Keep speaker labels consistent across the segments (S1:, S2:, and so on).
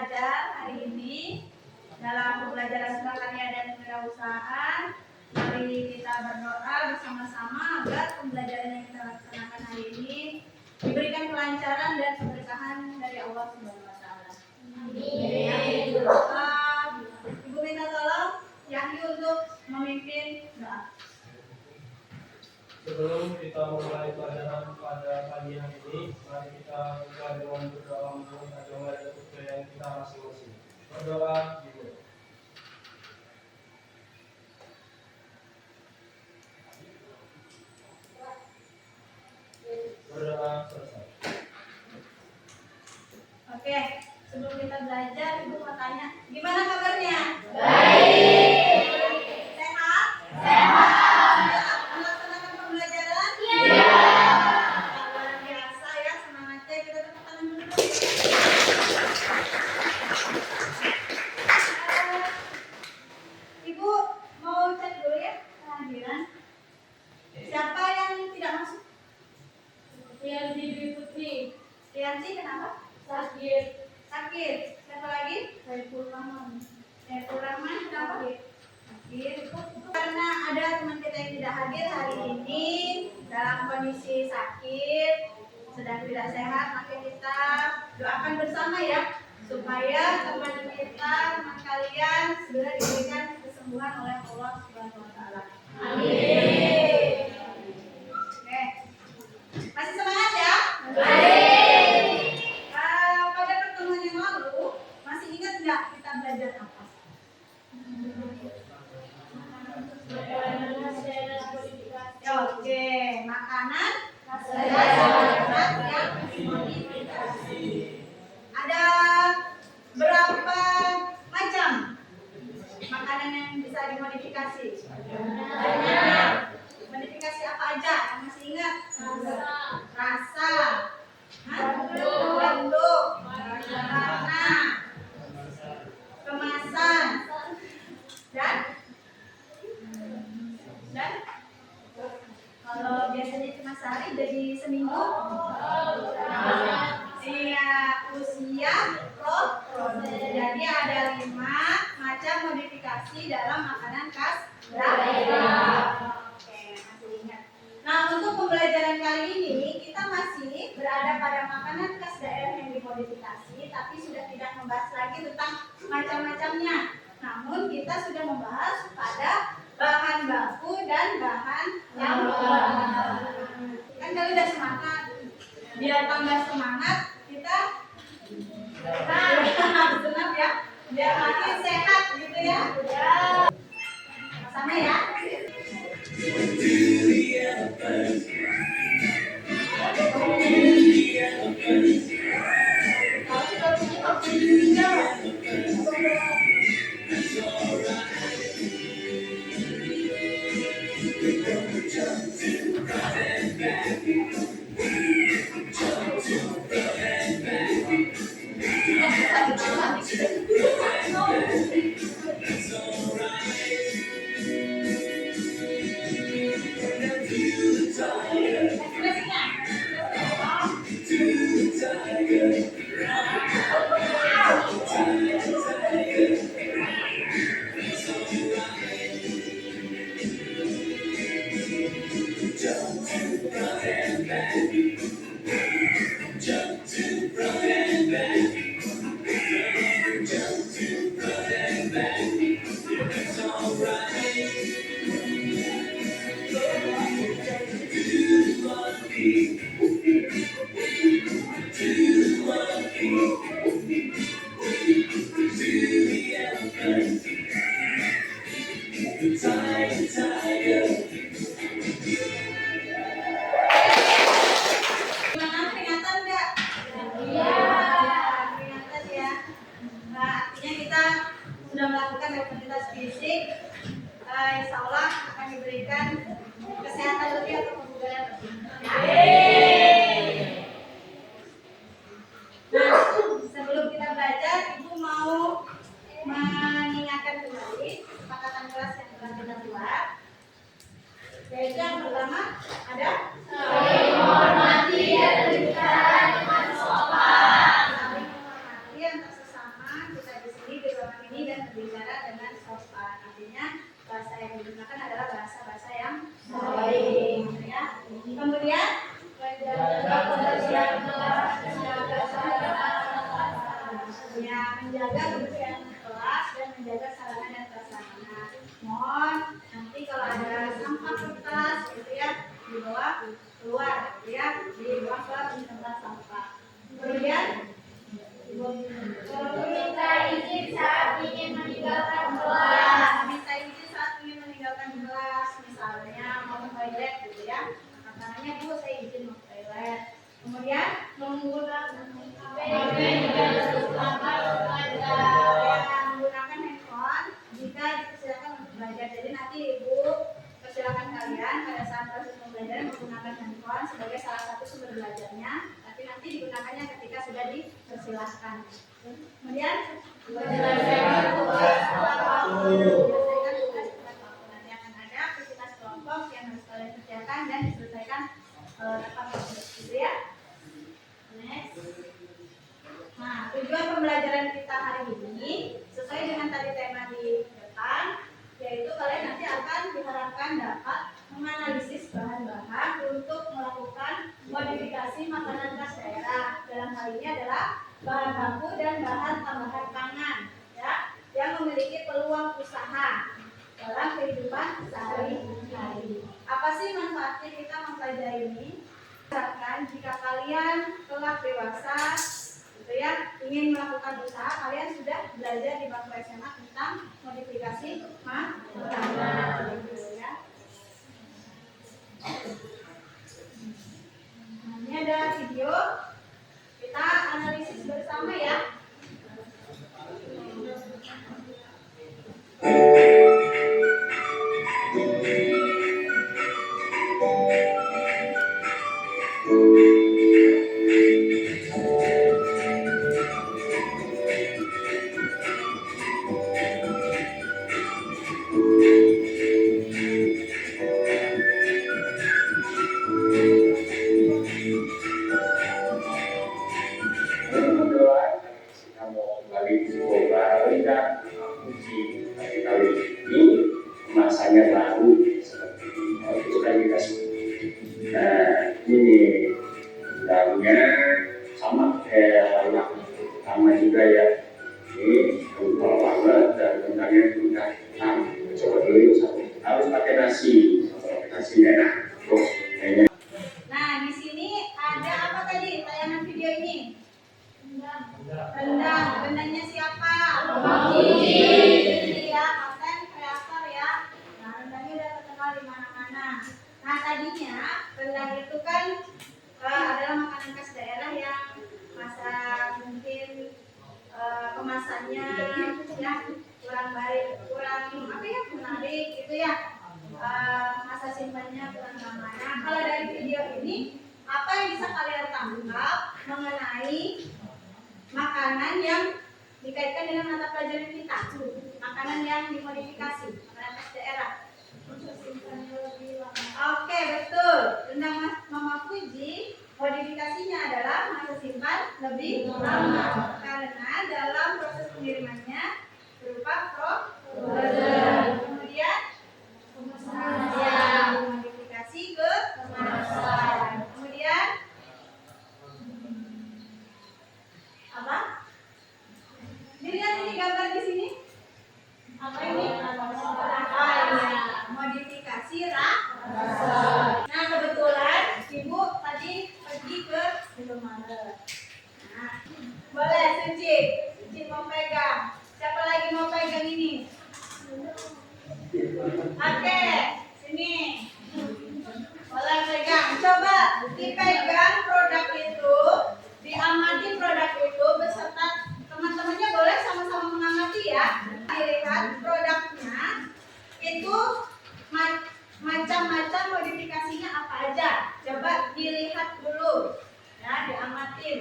S1: belajar hari ini dalam pembelajaran prakarya dan kewirausahaan. Mari kita berdoa bersama-sama agar pembelajaran yang kita laksanakan hari ini diberikan kelancaran dan keberkahan dari Allah Subhanahu wa taala. Amin. Ibu minta tolong Yahyu untuk memimpin doa.
S2: Sebelum kita mulai pelajaran pada pagi hari ini, mari kita buka dengan berdoa menurut agama dan kebudayaan kita masing-masing. Berdoa dimulai. Berdoa selesai.
S1: Oke, sebelum kita belajar, Ibu mau tanya, gimana kabarnya?
S3: Baik.
S1: Sehat?
S3: Sehat.
S1: Melaksanakan pembelajaran?
S3: Iya.
S1: Luar biasa ya, semangatnya. Kita tepuk tangan dulu. Ibu mau cek dulu ya kehadiran. Siapa yang tidak masuk?
S3: Rianti Dwi Putri.
S1: Rianti kenapa?
S3: Sakit.
S1: Sakit. Siapa lagi?
S3: Saiful Rahman.
S1: Saiful Rahman kenapa? Sakit. Karena ada teman kita yang tidak hadir hari ini dalam kondisi sakit, sedang tidak sehat, maka kita doakan bersama ya supaya teman kita, teman kalian segera diberikan kesembuhan oleh Allah Subhanahu wa taala. Amin. Oke. Masih semangat ya?
S3: Baik.
S1: Pada pertemuan yang lalu masih ingat nggak kita belajar apa? Oke, makanan sehat yang dimodifikasi. Ada berapa macam makanan yang bisa dimodifikasi? Banyak. Modifikasi apa aja? Yang masih ingat? Rasa, bentuk, warna, kemasan, dan kalau biasanya cuma sehari jadi seminggu. Iya, usia, proses. Jadi ada 5 macam modifikasi dalam makanan khas daerah. Oke, masih ingat. Nah, untuk pembelajaran kali ini kita masih berada pada makanan khas daerah yang dimodifikasi, tapi sudah tidak membahas lagi tentang macam-macamnya. Namun kita sudah membahas pada bahan baku dan bahan campuran. Kan kalau udah semangat, biar tambah semangat kita senang ya, biar makin sehat gitu ya. Sama ya. menggunakan handphone jika dipersilakan untuk belajar. Jadi nanti Ibu persilakan kalian pada saat proses pembelajaran menggunakan handphone sebagai salah satu sumber belajarnya, tapi nanti digunakannya ketika sudah dipersilahkan. Kemudian menyelesaikan tugas kelompok. Nanti akan ada aktivitas kelompok yang harus kalian kerjakan dan diselesaikan tepat waktu, gitu ya. Next. Nah, tujuan pembelajaran kita hari ini sesuai dengan tadi tema di depan, yaitu kalian nanti akan diharapkan dapat menganalisis bahan-bahan untuk melakukan modifikasi makanan khas daerah. Dalam hal ini adalah bahan baku dan bahan tambahan pangan, ya, yang memiliki peluang usaha dalam kehidupan sehari-hari. Apa sih manfaatnya kita mempelajari ini? Misalkan jika kalian kelak dewasa, gitu ya, ingin melakukan usaha, kalian sudah belajar di bangku SMA tentang modifikasi makanan, gitu ya. Nah, ini ada video, kita analisis bersama ya.
S4: Kemasannya baru seperti itu kan kita sebut. Nah ini dalamnya sama kayak yang sama juga ya. Ini kental banget dan bentuknya juga. Nah coba dulu satu. Harus pakai nasi, nasinya enak. Terus kayaknya.
S1: Nah di sini ada apa tadi tayangan video ini? Rendang. Rendangnya siapa? Ya, konten kreator ya. Nah, rendangnya udah terkenal di mana-mana. Nah, tadinya rendang itu kan adalah makanan khas daerah yang masa mungkin kemasannya ya kurang baik, kurang apa ya menarik gitu ya. Masa simpannya kurang lama. Nah, kalau dari video ini apa yang bisa kalian tangkap mengenai makanan yang dikaitkan dengan mata pelajaran kita, makanan yang dimodifikasi, makanan khas daerah. Oke, betul. Rendang Mama Fuji modifikasinya adalah masa simpan lebih lama karena dalam proses pengirimannya berupa frozen. Kemudian modifikasi ke kemasan. Kemudian apa? Dilihat ini gambar di sini. Apa ini? Modifikasi rasa. Nah, kebetulan Ibu tadi pergi ke Indomaret. Nah, boleh Suci mau pegang. Siapa lagi mau pegang ini? Oke, sini. Boleh pegang. Coba dipegang produk itu, diamati produk itu beserta teman-temannya, boleh sama-sama mengamati ya. Dilihat produknya itu macam-macam modifikasinya apa aja. Coba dilihat dulu ya, diamatin.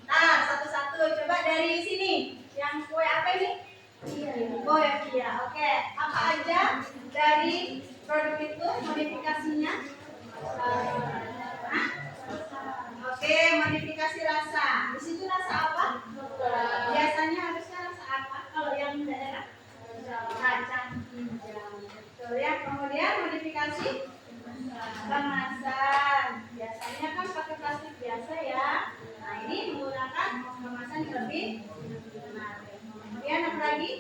S1: Nah, satu-satu. Coba dari sini. Yang kue apa ini? Kue Kia. Oke, apa aja dari produk itu modifikasinya? Oke, modifikasi rasa. Di situ rasa apa? Biasanya harusnya rasa apa? Kalau yang daerah kacang hijau. Betul ya. Kemudian modifikasi kemasan. Biasanya kan pakai plastik biasa ya. Nah, ini menggunakan kemasan yang lebih menarik. Kemudian apa lagi?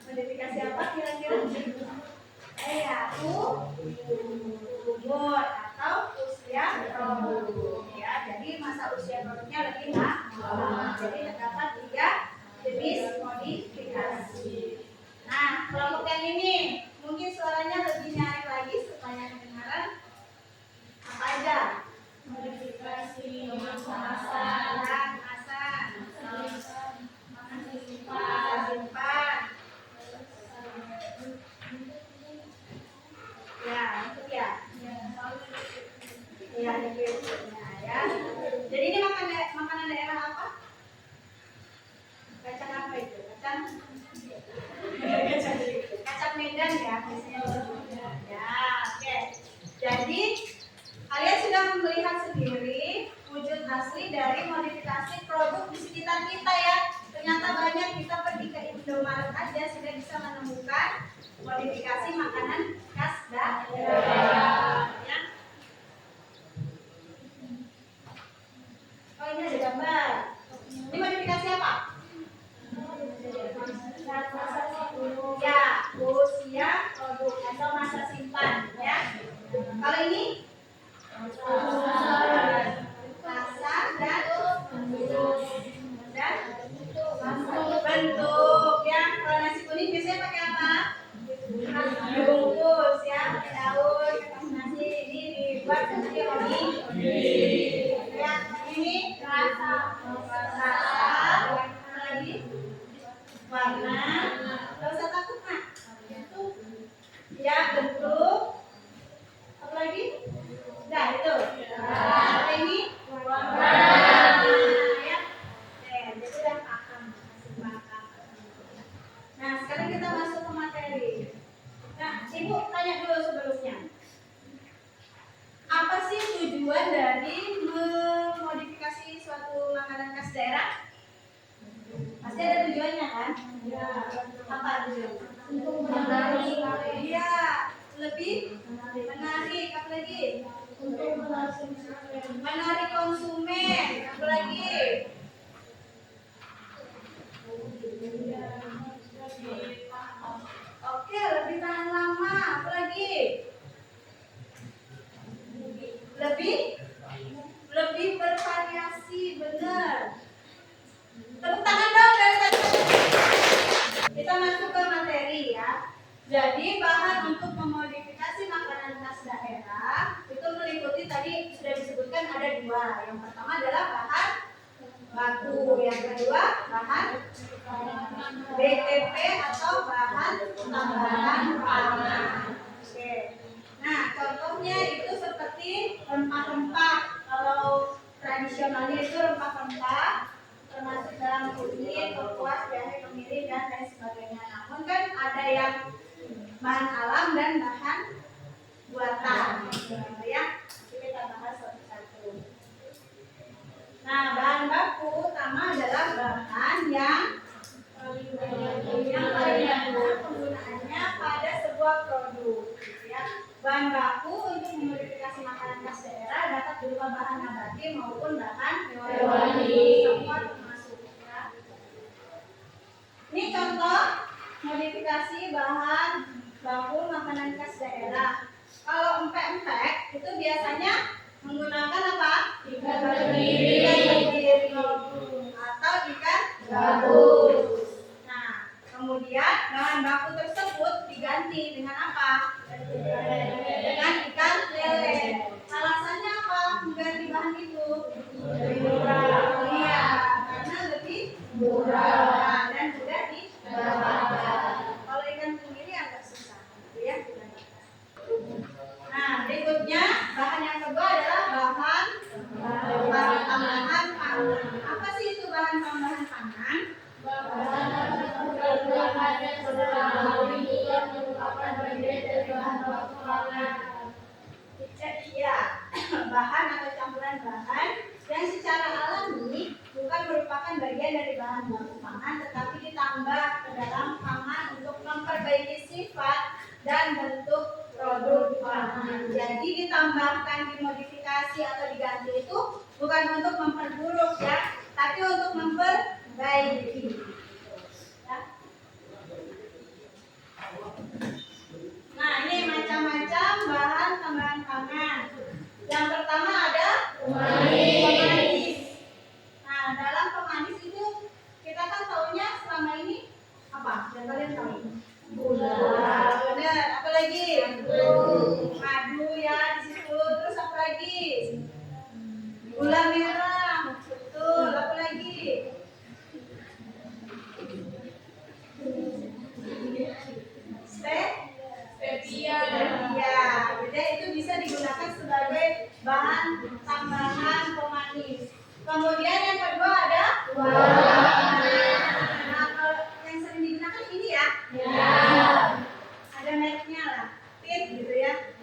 S1: Modifikasi apa kira-kira? Umur atau usia produk ya. Jadi masa usia produknya lebih lama. Jadi terdapat 3 jenis modifikasi. Nah, kelompok yang ini mungkin suaranya lebih nyaring lagi. rasa dan bentuk ya. Kalau nasi kuning biasanya pakai apa? Bungkus ya, pakai daun, pakai nasi. Ini dibuat seperti ya. Ini rasa, lagi warna. Gak usah takut nak. Ya bentuk. Apa lagi? Nah itu. Ini warna. Ya. Jadi udah paham. Nah sekarang kita masuk ke materi. Nah ibu tanya dulu sebelumnya. Apa sih tujuan dari memodifikasi suatu makanan khas daerah? Pasti ada tujuannya kan? Ya. Apa tujuannya?
S3: Untuk menarik.
S1: Iya, lebih menarik. Apa lagi?
S3: Untuk menarik.
S1: Menarik konsumen. Apa lagi? Oke, lebih tahan lama. Apa lagi? Lebih bervariasi, benar. Tepuk tangan dong dari tadi. Kita masuk ke materi ya. Jadi bahan untuk memodifikasi makanan khas daerah itu meliputi tadi sudah disebutkan ada dua. Yang pertama adalah bahan baku, yang kedua bahan BTP atau bahan tambahan pangan. Oke. Nah contohnya itu seperti rempah-rempah. Kalau tradisionalnya itu rempah-rempah termasuk dalam kunyit, lengkuas, jahe, kemiri dan lain sebagainya. Namun kan ada yang bahan alam dan bahan buatan, ya. Kita bahas satu-satu. Nah, bahan baku utama adalah bahan yang paling banyak penggunaannya pada sebuah produk. Ya. Bahan baku untuk memodifikasi makanan khas daerah dapat berupa bahan nabati maupun bahan hewani. Semua termasuk. Ya. Ini contoh modifikasi bahan baku makanan khas daerah. Kalau empek-empek itu biasanya menggunakan apa? Ikan tenggiri atau ikan gabus. Nah, kemudian bahan baku tersebut diganti dengan apa? Dengan ikan lele. Alasannya apa? Mengganti bahan itu? Iya, karena lebih murah dan mudah didapatkan. Kalau ikan tenggiri agak susah, gitu ya. Nah, berikutnya bahan yang kedua adalah bahan tambahan pangan. Apa sih itu bahan tambahan pangan? Iya, bahan atau campuran bahan yang secara alami bukan merupakan bagian dari bahan baku pangan, tetapi ditambah ke dalam pangan untuk memperbaiki sifat dan bentuk produk pangan. Jadi ditambahkan, dimodifikasi atau diganti itu bukan untuk memperburuk ya, tapi untuk memperbaiki. Ya. Nah ini macam-macam bahan tambahan pangan. Yang pertama ada pemanis. Nah dalam pemanis itu kita kan taunya selama ini apa? Yang kalian tahu? Gula. Benar. Apa lagi? Madu ya di situ. Terus apa lagi? Gula merah. Betul. Apa lagi? Stevia. Ya, jadi itu bisa digunakan sebagai bahan tambahan pemanis. Kemudian yang kedua ada warna. Nah, kalau yang sering digunakan ini ya. Ada mereknya lah, tip gitu ya.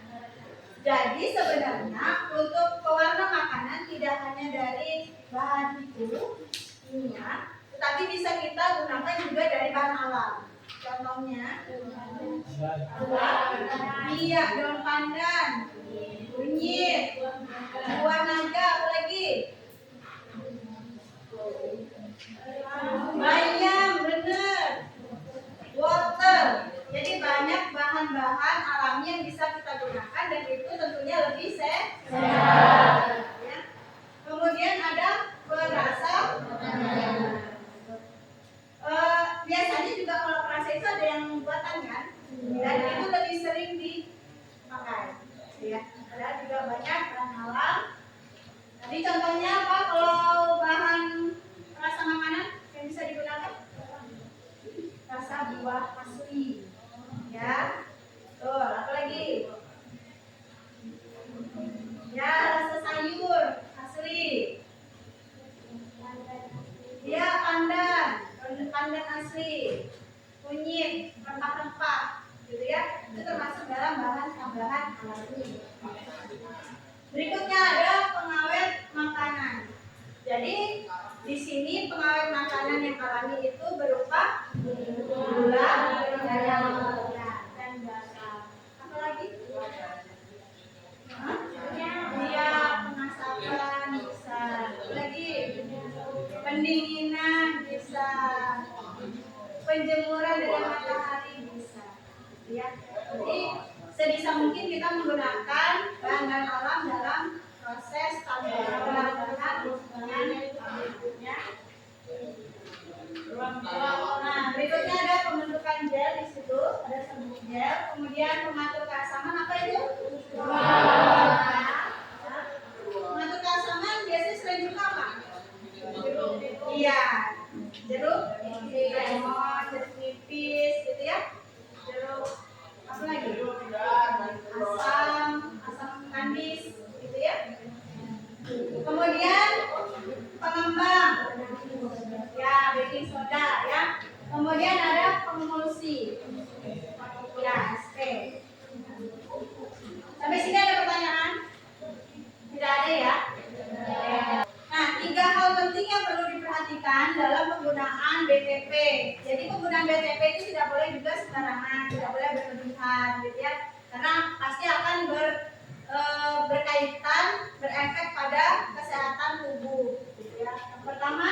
S1: Jadi sebenarnya untuk pewarna makanan tidak hanya dari bahan itu, minyak, tetapi bisa kita gunakan juga dari bahan alam. Contohnya, minyak daun pandan, kunyit, buah naga, apa lagi? Bayam, bener. Water. Jadi banyak bahan-bahan alami yang bisa kita gunakan dan itu tentunya lebih sehat. ya. Ada juga banyak bahan alam. Tadi contohnya apa? Kalau bahan rasa makanan yang bisa digunakan rasa buah asli, ya. Tuh, apa lagi? Ya, rasa sayur asli. Ya, pandan asli, kunyit, rempah-rempah, gitu ya. Itu termasuk dalam bahan tambahan alami. Berikutnya ada pengawet makanan. Jadi di sini pengawet makanan yang alami itu berupa gula, garam, dan garam. Apa lagi? Dia pengasapan bisa. Apa lagi? Pendinginan bisa. Penjemuran dari matahari bisa. Ya. Jadi sebisa mungkin kita menggunakan bahan-bahan alam dalam proses tambahan berikutnya. Nah, berikutnya ada pembentukan gel di situ, ada sabun gel, kemudian pengatur keasaman apa itu? Pengatur keasaman biasanya selain jeruk apa? Iya, jeruk lemon, jeruk nipis, gitu ya. Jeruk apa lagi? Asam kandis, gitu ya. Kemudian pengembang, ya baking soda, ya. Kemudian ada pengemulsi, ya SP. Sampai sini ada pertanyaan? Tidak ada ya? Nah, 3 hal penting yang perlu diperhatikan dalam penggunaan BTP. Jadi penggunaan BTP itu tidak boleh juga sembarangan, tidak boleh berlebihan, gitu ya. Karena pasti akan berkaitan, berefek pada kesehatan tubuh, gitu ya. Yang pertama,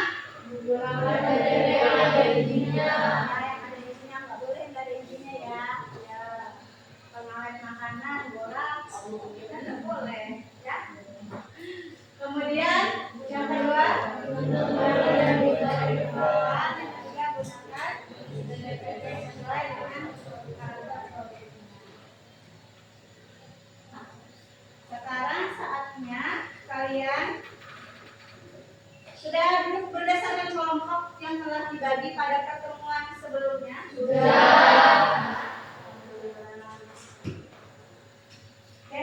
S1: yang ada isinya. Yang ada isinya nggak boleh nggak ada isinya ya. Ya, pengawet makanan, borak, nggak boleh, ya. Kemudian yang kedua, yang ketiga gunakan BTP sesuai dengan karakter produknya. Sekarang saatnya kalian sudah duduk berdasarkan kelompok yang telah dibagi pada pertemuan sebelumnya. Oke,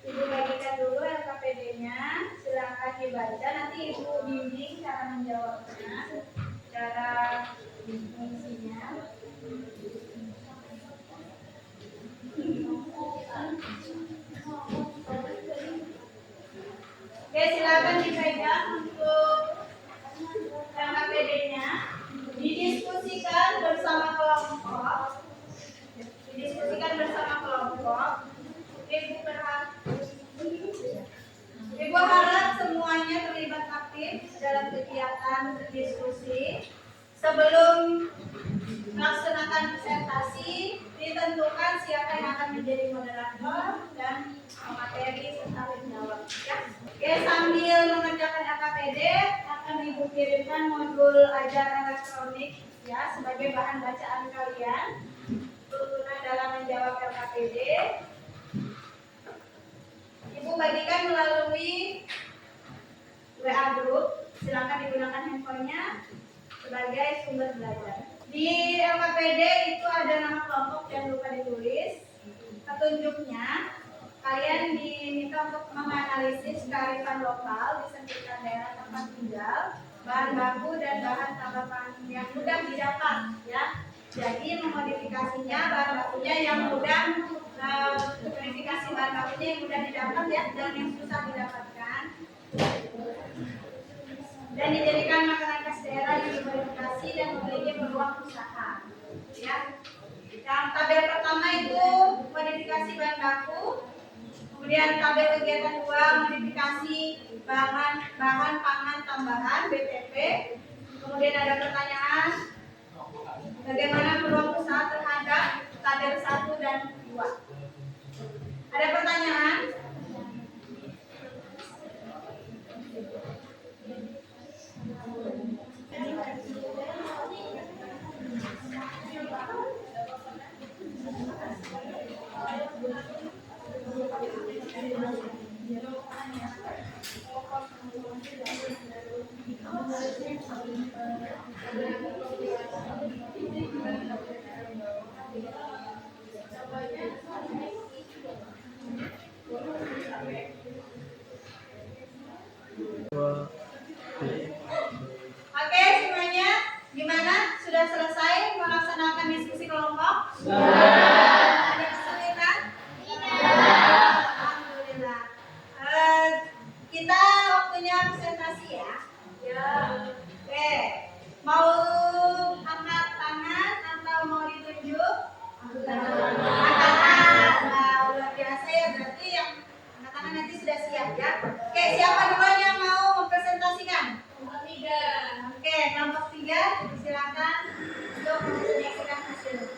S1: Ibu bagikan dulu LKPD-nya. Silakan dibaca. Nanti Ibu bimbing cara menjawabnya, cara mengisinya. Oke, silakan dipegang untuk LKPD-nya. Didiskusikan bersama kelompok. Ibu harap semuanya terlibat aktif dalam kegiatan diskusi. Sebelum melaksanakan presentasi, ditentukan siapa yang akan menjadi moderator dan materi serta penjawab. Ya. Oke, sambil mengerjakan LKPD akan Ibu kirimkan modul ajar elektronik ya sebagai bahan bacaan kalian. Tuntunan dalam menjawab LKPD. Ibu bagikan melalui WA group. Silakan digunakan handphonenya sebagai sumber belajar. Di LKPD itu ada nama kelompok, jangan lupa ditulis. Petunjuknya, kalian diminta untuk menganalisis kearifan lokal di sekitar daerah tempat tinggal, bahan baku dan bahan tambahan yang mudah didapat, ya. Jadi memodifikasinya bahan bakunya yang mudah, modifikasi bahan bakunya yang mudah didapat ya, dan yang susah didapatkan. Dan dijadikan makanan khas daerah yang dimodifikasi dan memiliki peluang usaha. Ya. Yang tabel pertama itu modifikasi bahan baku. Kemudian tabel kegiatan 2 modifikasi bahan pangan tambahan BTP. Kemudian ada pertanyaan bagaimana peluang usaha terhadap tabel 1 dan 2. Ada pertanyaan? Oke, semuanya gimana? Sudah selesai melaksanakan diskusi kelompok? Ada kesulitan? Alhamdulillah. Kita waktunya presentasi ya. Oke. Mau angkat tangan atau mau ditunjuk? Angkat tangan. Nah, luar biasa ya, berarti yang angkat tangan nanti sudah siap ya. Oke, siapa duluan yang mau mempresentasikan? Oke, kelompok 3 silakan untuk menyaksikan hasil.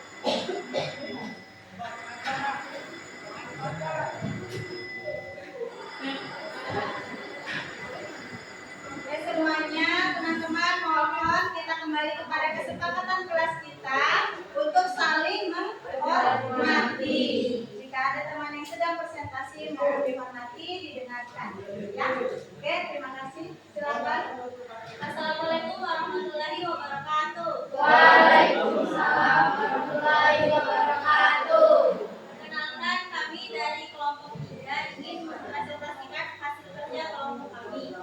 S1: Oke semuanya, teman-teman mohon kita kembali kepada kesepakatan kelas kita untuk saling menghormati. Jika ada teman yang sedang presentasi mohon dihormati, didengarkan. Ya, oke terima kasih. Silakan. Assalamualaikum warahmatullahi wabarakatuh.
S3: Waalaikumsalam warahmatullahi wabarakatuh.
S1: Perkenalkan kami dari kelompok 3 ingin mempresentasikan hasil kerja kelompok kami.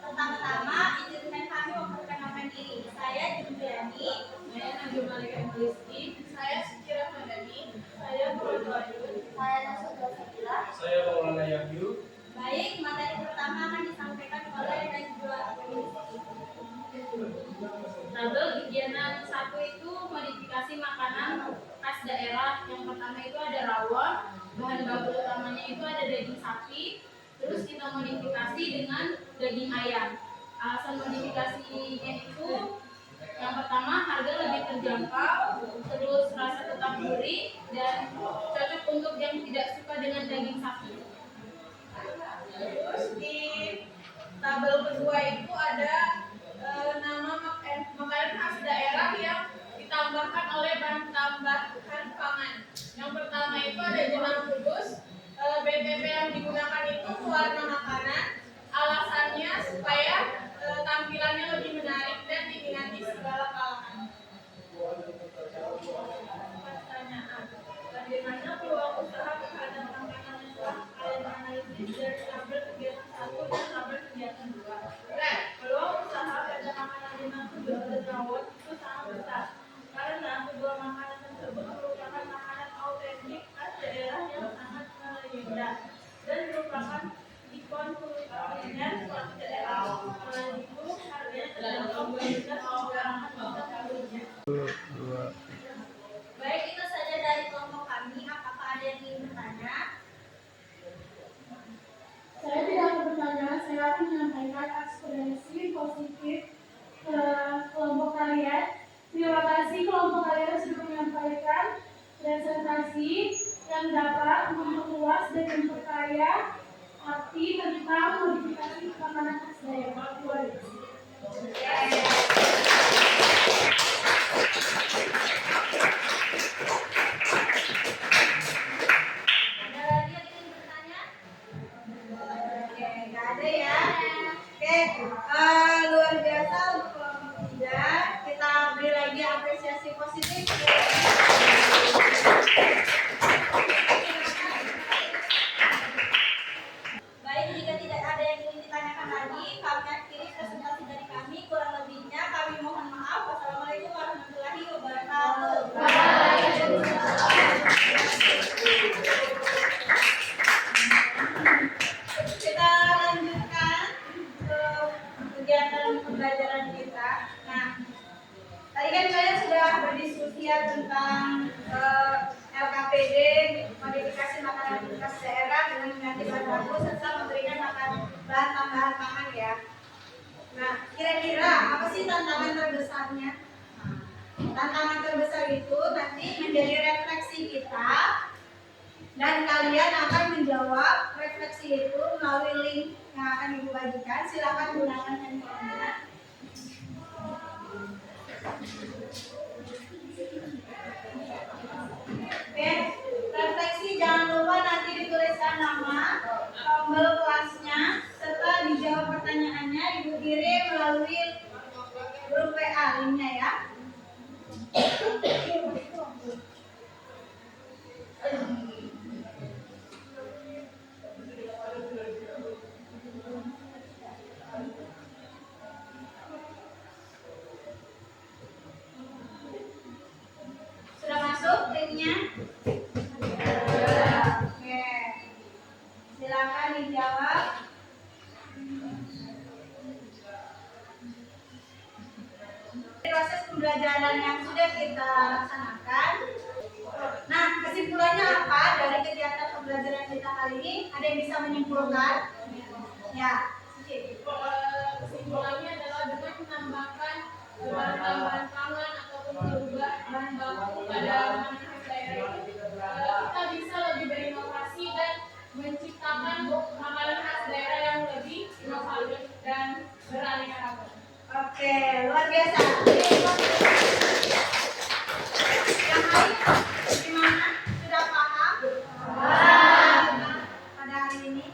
S1: Pertama-tama izinkan kami memperkenalkan diri. Saya Jumliani.
S3: Saya Najwa Malika Rizky. Saya Suci Rahmadani. Saya Nurul Wahyu.
S1: Saya Nasudah Sabila.
S2: Saya Maulana Yahyu.
S1: Baik, materi pertama akan disampaikan oleh Najwa.
S3: Tabel kegiatan 1 itu modifikasi makanan khas daerah. Yang pertama itu ada rawon. Bahan baku utamanya itu ada daging sapi. Terus kita modifikasi dengan daging ayam. Alasan modifikasinya itu yang pertama harga lebih terjangkau, terus rasa tetap gurih dan cocok untuk yang tidak suka dengan daging sapi.
S5: Terus di tabel kedua itu ada nama makanan khas daerah yang ditambahkan oleh bahan tambahan pangan. Yang pertama itu ada jenang kudus. BTP yang digunakan itu warna makanan. Alasannya supaya tampilannya lebih menarik dan diminati segala kalangan. Pertanyaan: bagaimana peluang usaha terhadap makanan yang telah kalian analisis dari tabel kegiatan 1 dan tabel kegiatan 2? Peluang usaha pada makanan jenang kudus dan rawon itu sangat besar karena kedua makanan tersebut merupakan makanan autentik khas daerah yang sangat melegenda dan merupakan ikon kuliner suatu daerah. Selain itu, harganya terjangkau sehingga semua orang bisa membelinya.
S1: Baik, itu saja dari kelompok kami. Apakah ada yang ingin bertanya?
S3: Saya tidak akan bertanya, saya akan menyampaikan aspirasi positif ke kelompok kalian. Terima kasih kelompok kalian sudah menyampaikan presentasi yang dapat memperluas dan memperkaya arti tentang modifikasi makanan khas daerah.
S1: Ada lagi yang ingin bertanya? Oke, nggak ada ya. Oke, luar biasa untuk kelompok 3. Kita beri lagi apresiasi positif. Baik, jika tidak ada yang ingin ditanyakan lagi, kami akhiri presentasi dari kami. Kurang lebihnya kami mohon maaf. Wassalamualaikum warahmatullahi wabarakatuh. Kita lanjutkan ke kegiatan pembelajaran kita. Nah, tadi kan kalian sudah berdiskusi ya tentang LKPD, modifikasi makanan khas daerah dengan mengganti bahan baku serta memberikan bahan tambahan pangan ya. Nah, kira-kira apa sih tantangan terbesarnya? Tantangan terbesar itu nanti menjadi refleksi kita dan kalian akan menjawab refleksi itu melalui link yang akan ibu bagikan. Silakan gunakan handphonenya. Oke, refleksi jangan lupa nanti dituliskan nama, pembelajaran yang sudah kita laksanakan. Nah, kesimpulannya apa dari kegiatan pembelajaran kita kali ini? Ada yang bisa menyimpulkan? Ya,
S3: Kesimpulannya adalah dengan menambahkan bahan-bahan pangan ataupun merubah bahan baku pada makanan daerah, kita bisa lebih berinovasi dan menciptakan makanan khas daerah yang lebih inovatif dan beraneka ragam.
S1: oke, luar biasa. Yang lain gimana? Sudah paham? Pada hari ini,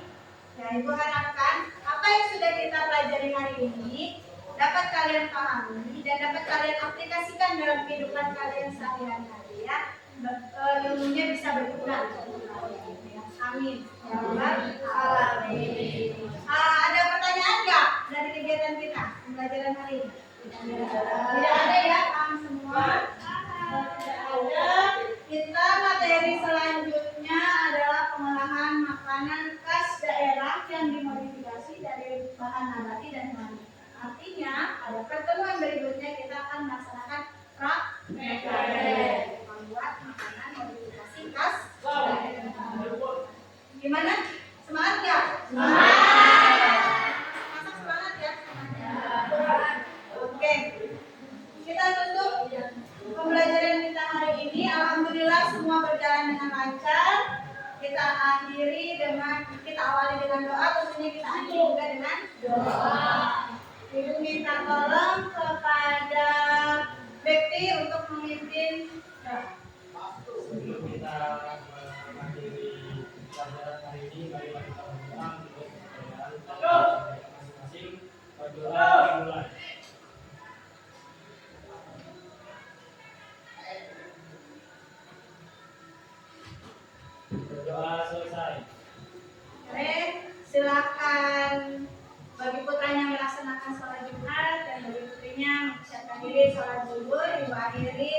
S1: ya Ibu harapkan apa yang sudah kita pelajari hari ini dapat kalian pahami dan dapat kalian aplikasikan dalam kehidupan kalian sehari-hari ya. Ilmunya bisa berguna. Amin. Ya Rabbal alamin. Ada pertanyaan nggak dari kegiatan kita pembelajaran hari ini? Tidak ada ya, paham semua? Tidak ada. Kita materi selanjutnya adalah pengolahan makanan khas daerah yang dimodifikasi dari bahan nabati dan hewani. Artinya pada pertemuan berikutnya kita akan melaksanakan praktek membuat makanan modifikasi khas daerah. Gimana? Semangat nggak? Semangat. Masa semangat ya? Oke. Kita tutup pembelajaran kita hari ini. Alhamdulillah semua berjalan dengan lancar. Kita awali dengan doa. Tentunya kita akhiri juga dengan doa. Ibu minta tolong kepada Bekti untuk memimpin.
S2: Sebelum kita mengakhiri pelajaran hari ini, mari kita berdoa untuk kejayaan masing-masing. Berdoa dimulai. Berdoa selesai.
S1: Oke, silakan bagi putranya melaksanakan sholat Jumat dan bagi putrinya mempersiapkan diri sholat zuhur. Ibu akhiri.